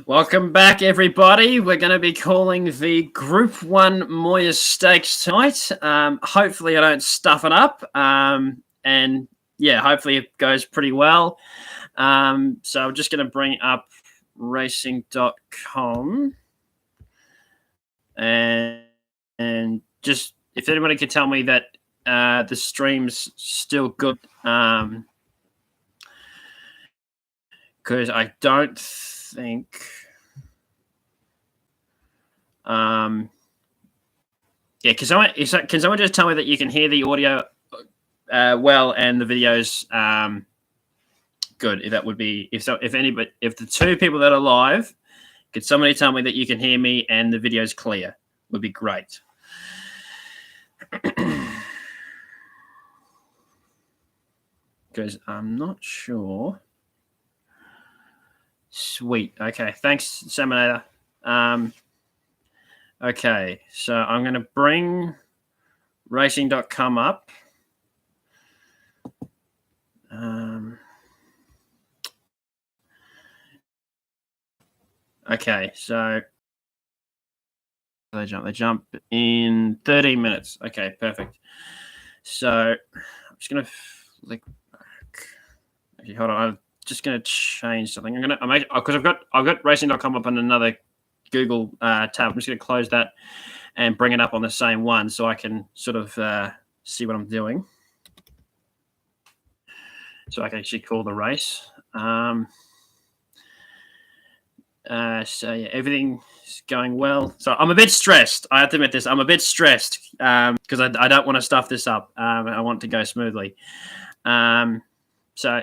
Welcome back, everybody. We're going to be calling the Group 1 Moir Stakes tonight. Hopefully I don't stuff it up. And yeah, hopefully it goes pretty well. So I'm just going to bring up racing.com. And just, if anybody could tell me that the stream's still good. Because I don't think can someone just tell me that you can hear the audio well and the videos good? That would be if the two people that are live, could somebody tell me that you can hear me and the video's clear? Would be great. Because I'm not sure. Sweet. Okay. Thanks, Seminator. Okay. So I'm going to bring racing.com up. Okay. So they jump in 13 minutes. Okay. Perfect. So I'm just going to click back. Okay. Hold on. I'm just going to change something. Because I've got racing.com up on another Google tab. I'm just going to close that and bring it up on the same one so I can sort of see what I'm doing. So I can actually call the race. So yeah, everything's going well. So I'm a bit stressed. I have to admit this. I'm a bit stressed because I don't want to stuff this up. I want to go smoothly. So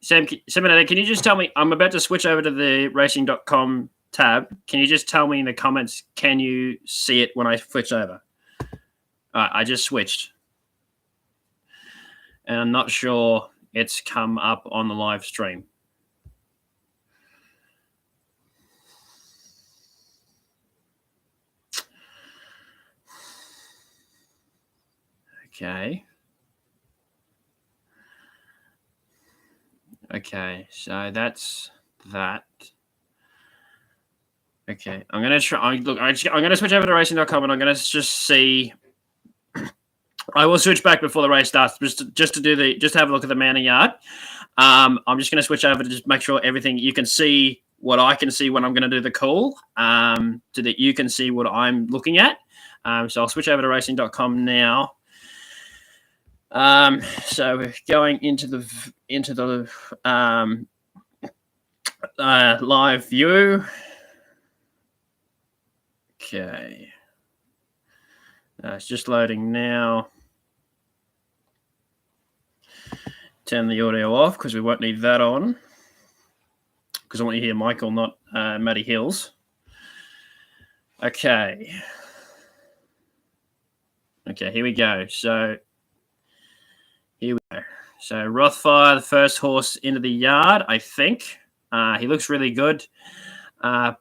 Sam, can you just tell me, I'm about to switch over to the racing.com tab. Can you just tell me in the comments, can you see it when I switch over? I just switched. And I'm not sure it's come up on the live stream. Okay. Okay, so that's that. Okay, I'm gonna try. I'm gonna switch over to racing.com and I'm gonna just see. I will switch back before the race starts, just to have a look at the Manor Yard. I'm just gonna switch over to just make sure everything you can see what I can see when I'm gonna do the call, so that you can see what I'm looking at. So I'll switch over to racing.com now. So we're going into the live view. Okay. It's just loading now. Turn the audio off because we won't need that on. Because I want you to hear Michael, not Matty Hills. Okay. Okay, here we go. So here we go. So Rothfire, the first horse into the yard, I think. He looks really good.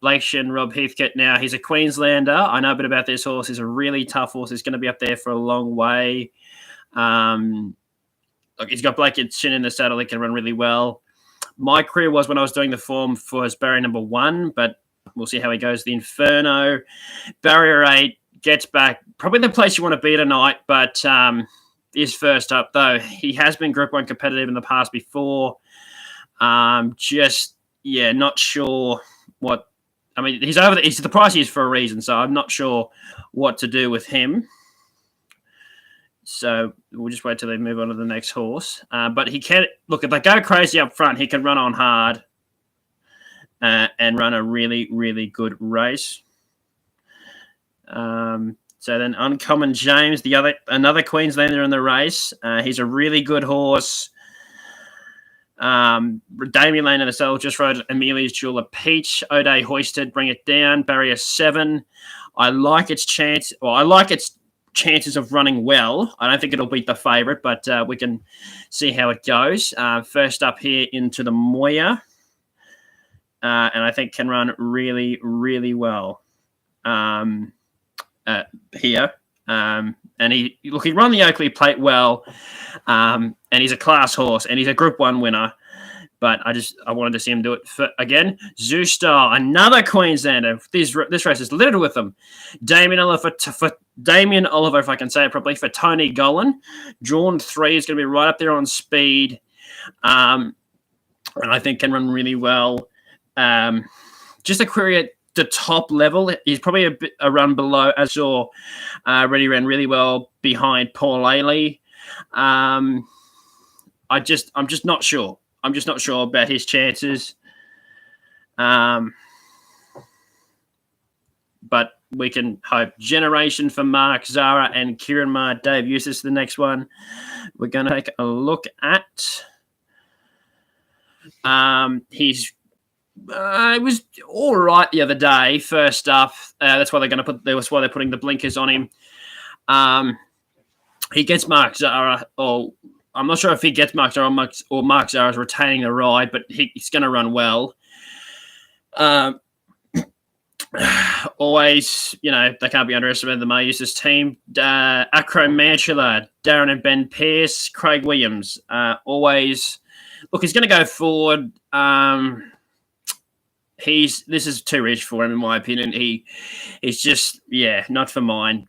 Blake Shin, Rob Heathcote. Now, he's a Queenslander. I know a bit about this horse. He's a really tough horse. He's going to be up there for a long way. Look, he's got Blake Shin in the saddle. He can run really well. My career was when I was doing the form for his barrier number 1, but we'll see how he goes. The Inferno, barrier 8, gets back. Probably the place you want to be tonight, but is first up, though. He has been Group 1 competitive in the past before. Not sure what. I mean, he's over. He's the price he is for a reason, so I'm not sure what to do with him. So we'll just wait till they move on to the next horse. But he can look if they go crazy up front, he can run on hard and run a really, really good race. So then Uncommon James, another Queenslander in the race. He's a really good horse. Damien Lane in the saddle just rode Amelia's Jeweler Peach. O'Day hoisted, bring it down. Barrier 7. I like its chances of running well. I don't think it'll beat the favourite, but we can see how it goes. First up here into the Moir. And I think can run really, really well here. And he run the Oakley Plate well. And he's a class horse, and he's a Group 1 winner. but I wanted to see him do it again. Zoostar, another Queenslander. This race is littered with them. Damien Oliver, if I can say it properly, for Tony Golan. Drawn 3 is going to be right up there on speed, and I think can run really well. Just a query at the top level. He's probably a run below. As I saw, really ran really well behind Paul Ailey. I'm just not sure. I'm just not sure about his chances. But we can hope. Generation for Mark Zara and Kieran Marr. Dave Eustace, the next one we're going to take a look at. It was all right the other day. First up, that's why they're putting the blinkers on him. He gets Mark Zara, or I'm not sure if he gets Mark Zara or Mark Zara is retaining the ride, but he's going to run well. Always, they can't be underestimated. The Moir Eustace team. Acro Mantula, Darren and Ben Pearce, Craig Williams. Always, look, he's going to go forward. This is too rich for him, in my opinion. He's just, not for mine.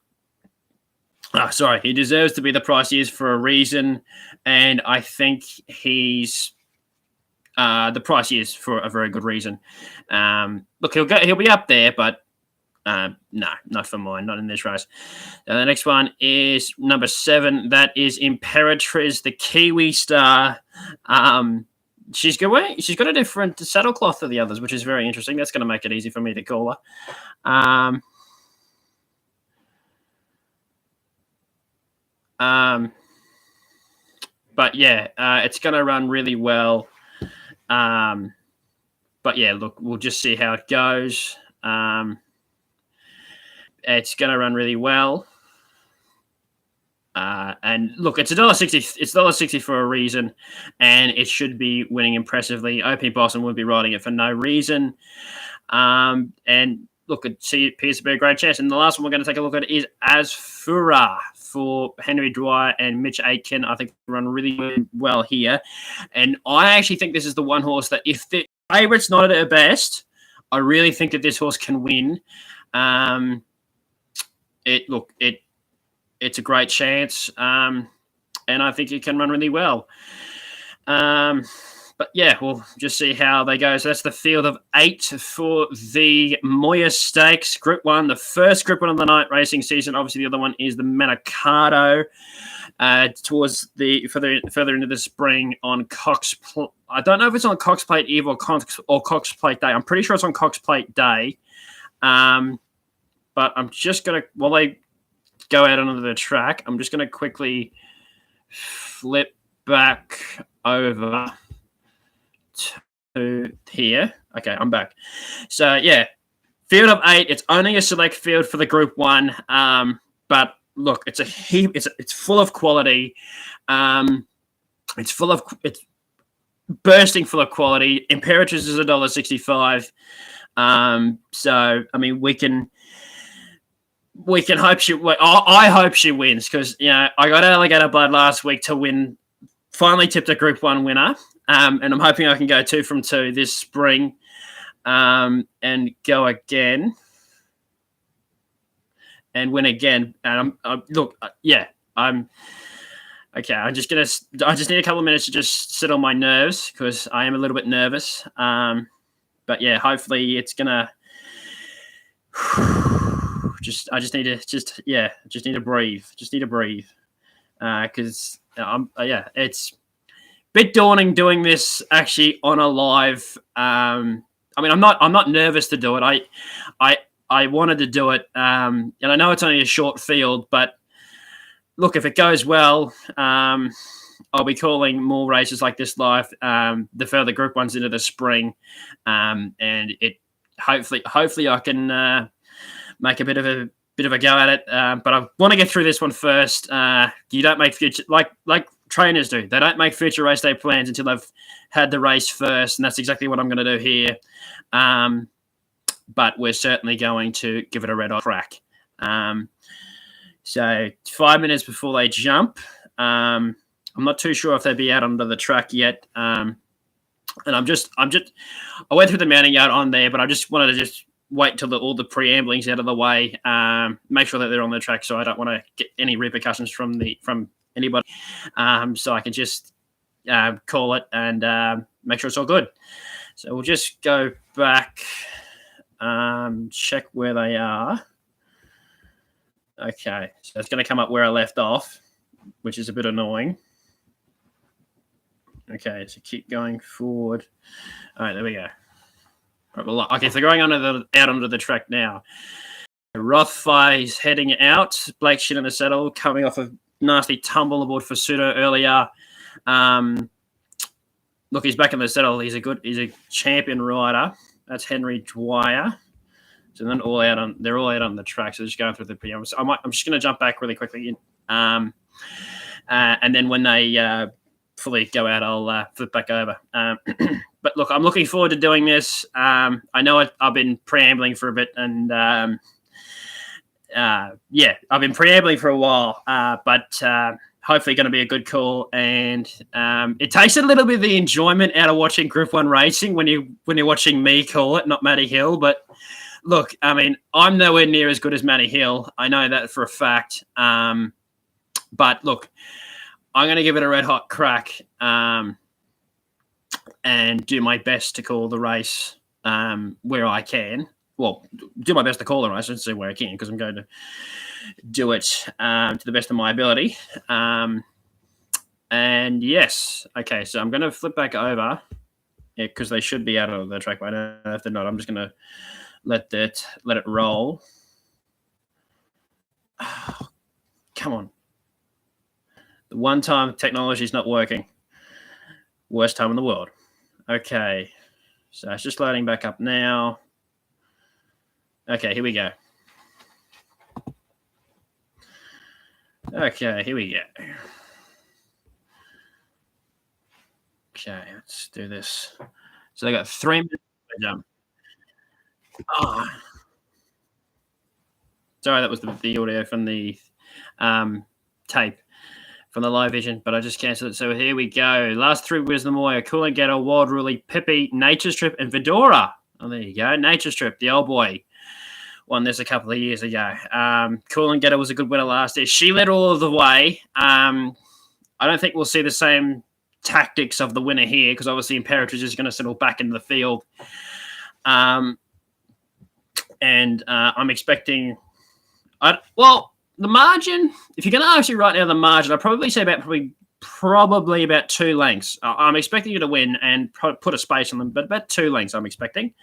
Sorry, he deserves to be the price he is for a reason, and I think he's the price he is for a very good reason. Look, he'll be up there, but no, not for mine, not in this race. And the next one is number 7. That is Imperatriz, the Kiwi Star. She's got a different saddle cloth to the others, which is very interesting. That's going to make it easy for me to call her. But yeah, it's going to run really well. But yeah, look, we'll just see how it goes. It's going to run really well. And look, it's $1.60. It's $1.60 for a reason, and it should be winning impressively. OP Boston would be riding it for no reason. And look, it appears to be a great chance. And the last one we're going to take a look at is Asfura for Henry Dwyer and Mitch Aitken. I think they run really well here. And I actually think this is the one horse that, if the favourite's not at her best, I really think that this horse can win. It's a great chance, and I think it can run really well. But yeah, we'll just see how they go. So that's the field of 8 for the Moir Stakes, Group 1, the first Group 1 of the night racing season. Obviously, the other one is the Manikato towards the further into the spring on Cox. I don't know if it's on Cox Plate Eve or Cox Plate Day. I'm pretty sure it's on Cox Plate Day. But I'm just going to, while they go out onto the track, I'm just going to quickly flip back over to here. Okay, I'm back. So yeah, field of 8. It's only a select field for the Group 1. But look, it's a heap. It's full of quality. It's bursting full of quality. Imperatriz is $1.65. So I mean, we can hope she. I hope she wins, because I got Alligator Blood last week to win. Finally tipped a Group 1 winner, and I'm hoping I can go 2 from 2 this spring, and go again and win again. And I'm okay. I just need a couple of minutes to just sit on my nerves, because I am a little bit nervous. But yeah, hopefully it's gonna. I just need to breathe. Just need to breathe, because it's a bit daunting doing this actually on a live. I mean, I'm not nervous to do it. I wanted to do it, and I know it's only a short field, but look, if it goes well, I'll be calling more races like this live. The further Group 1s into the spring, and it hopefully I can. Make a bit of a go at it, but I want to get through this one first. You don't make future like trainers do. They don't make future race day plans until they've had the race first, and that's exactly what I'm going to do here. But we're certainly going to give it a red hot crack. So 5 minutes before they jump. I'm not too sure if they'll be out onto the track yet. And I went through the mounting yard on there, but I just wanted to just wait till all the preambling's out of the way, make sure that they're on the track, so I don't want to get any repercussions from anybody. So I can just call it and make sure it's all good. So we'll just go back, check where they are. Okay, so it's going to come up where I left off, which is a bit annoying. Okay, so keep going forward. All right, there we go. Okay, so going out onto the track now. Rothfire is heading out. Blake Shin in the saddle, coming off a nasty tumble aboard for Sudo earlier. Look, he's back in the saddle. He's a champion rider. That's Henry Dwyer. So then they're all out on the track. So just going through the preamble. So I'm just going to jump back really quickly, and then when they fully go out, I'll flip back over. But look, I'm looking forward to doing this. I know I've been preambling for a bit, and I've been preambling for a while, but hopefully going to be a good call. And it takes a little bit of the enjoyment out of watching Group 1 racing when you're watching me call it, not Matty Hill. But look, I mean, I'm nowhere near as good as Matty Hill. I know that for a fact. But look, I'm going to give it a red hot crack and do my best to call the race where I can. Well, do my best to call the race. I shouldn't say where I can, because I'm going to do it to the best of my ability. And yes, okay, so I'm going to flip back over because they should be out of the track by now. If they're not, I'm just going to let it roll. Oh, come on. The one time technology is not working. Worst time in the world. Okay, so it's just loading back up now. Okay, here we go. Okay, here we go. Okay, let's do this. So they got 3 minutes to jump. Oh. Sorry, that was the audio from the tape from the live vision, but I just cancelled it. So here we go. Last 3 winners of the Moir: Cool & Ghetto, Wild Ruly, Pippi, Nature Strip, and Fedora. Oh, there you go. Nature Strip, the old boy. Won this a couple of years ago. Cool & Ghetto was a good winner last year. She led all of the way. I don't think we'll see the same tactics of the winner here, because obviously Imperatrice is going to settle back into the field. And I'm expecting... the margin, if you're going to ask me right now the margin, I'd probably say probably about 2 lengths. I'm expecting you to win and put a space on them, but about 2 lengths I'm expecting.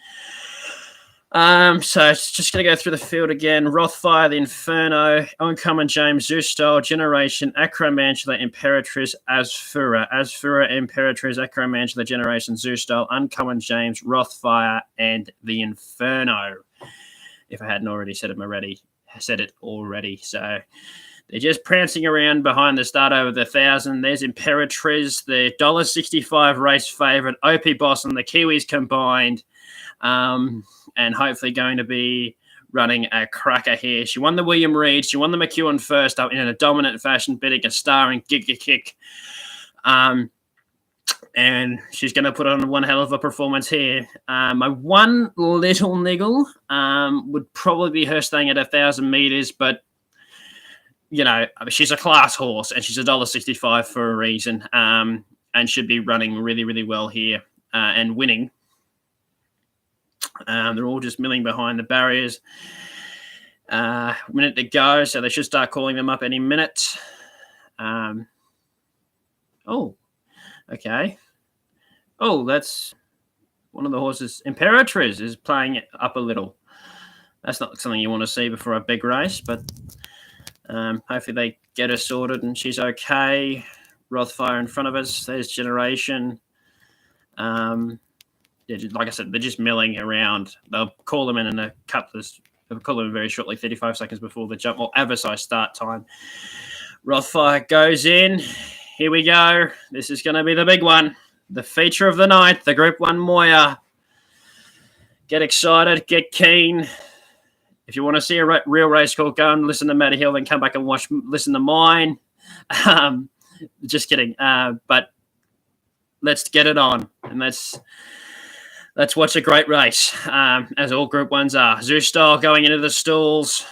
So it's just going to go through the field again. Rothfire, the Inferno, Uncommon James, Zeus-Style, Generation, Acromantula, Imperatrice, Asfura, Imperatrice, Acromantula, Generation, Zeus-Style, Uncommon James, Rothfire, and the Inferno. If I hadn't already said it already. So they're just prancing around behind the start over the 1,000. There's Imperatrice, the $1.65 race favourite, OP Boss and the Kiwis combined. And hopefully going to be running a cracker here. She won the William Reed. She won the McEwen first up in a dominant fashion, beating a star in Giga Kick. And she's going to put on one hell of a performance here. My one little niggle would probably be her staying at 1,000 meters, but you know, she's a class horse and she's $1.65 for a reason, and should be running really, really well here and winning. They're all just milling behind the barriers. Minute to go, so they should start calling them up any minute. Okay. Oh, that's one of the horses. Imperatrice is playing it up a little. That's not something you want to see before a big race, but hopefully they get her sorted and she's okay. Rothfire in front of us. There's Generation. Like I said, they're just milling around. They'll call them in a couple of... They'll call them very shortly, 35 seconds before the jump or advertised start time. Rothfire goes in. Here we go. This is going to be the big one. The feature of the night, the Group 1 Moir. Get excited. Get keen. If you want to see a real race call, go and listen to Matty Hill, then come back and listen to mine. Just kidding. But let's get it on, and let's watch a great race, as all Group 1s are. Zeus Style going into the stalls.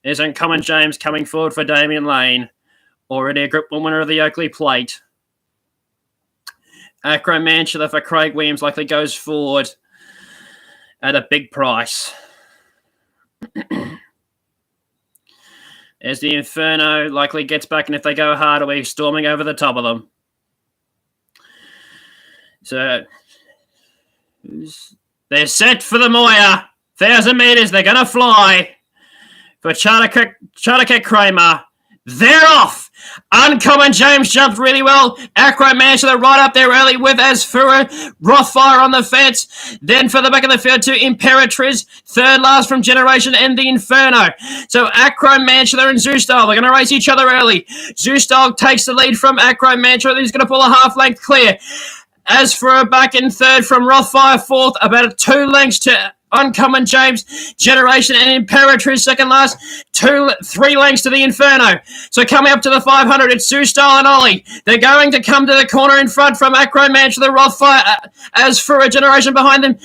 There's Uncommon James coming forward for Damien Lane. Already a Group 1 winner of the Oakley Plate. Acro Manchester for Craig Williams likely goes forward at a big price. There's the Inferno, likely gets back, and if they go hard, we're storming over the top of them. So they're set for the Moir. 1,000 metres, they're going to fly. For Chartercat Kramer, they're off. Uncommon James jumped really well. Acro Manchester right up there early with Asfura. Rothfire on the fence. Then for the back of the field to Imperatriz. Third last from Generation and the Inferno. So Acro Manchester and Zoustyle, they're going to race each other early. Zoustyle takes the lead from Acro Manchester. He's going to pull a half length clear. Asfura back in third from Rothfire fourth. About 2 lengths to Uncommon James, Generation and Imperatriz second last, 3 lengths to the Inferno. So coming up to the 500, it's Zoustyle and Ollie. They're going to come to the corner in front from Acro Manchester, the Rothfire, as for a Generation behind them.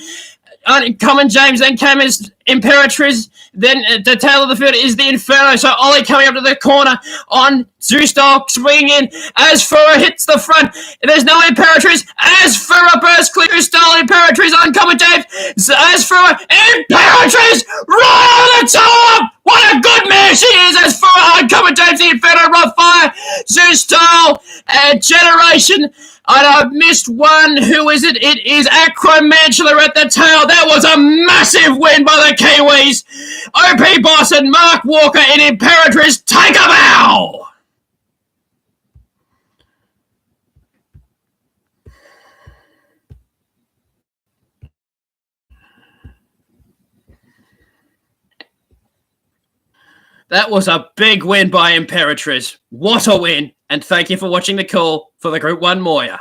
Uncommon James, then came as Imperatriz, then the tail of the field is the Inferno. So Ollie coming up to the corner on Zoustyle, swinging in. Asfura hits the front. There's no Imperatriz. Asfura burst clear. Zoustyle, Imperatriz, Uncommon James. Asfura, Imperatriz, right on the top. What a good mare she is. Asfura, Uncommon James, the Inferno, Rothfire, Zoustyle, Generation. And I've missed one. Who is it? It is Acro Manchester at the tail. That was a massive win by the Kiwis. OP Boss and Mark Walker and Imperatriz take a bow. That was a big win by Imperatriz. What a win. And thank you for watching the call for the Group 1 Moir.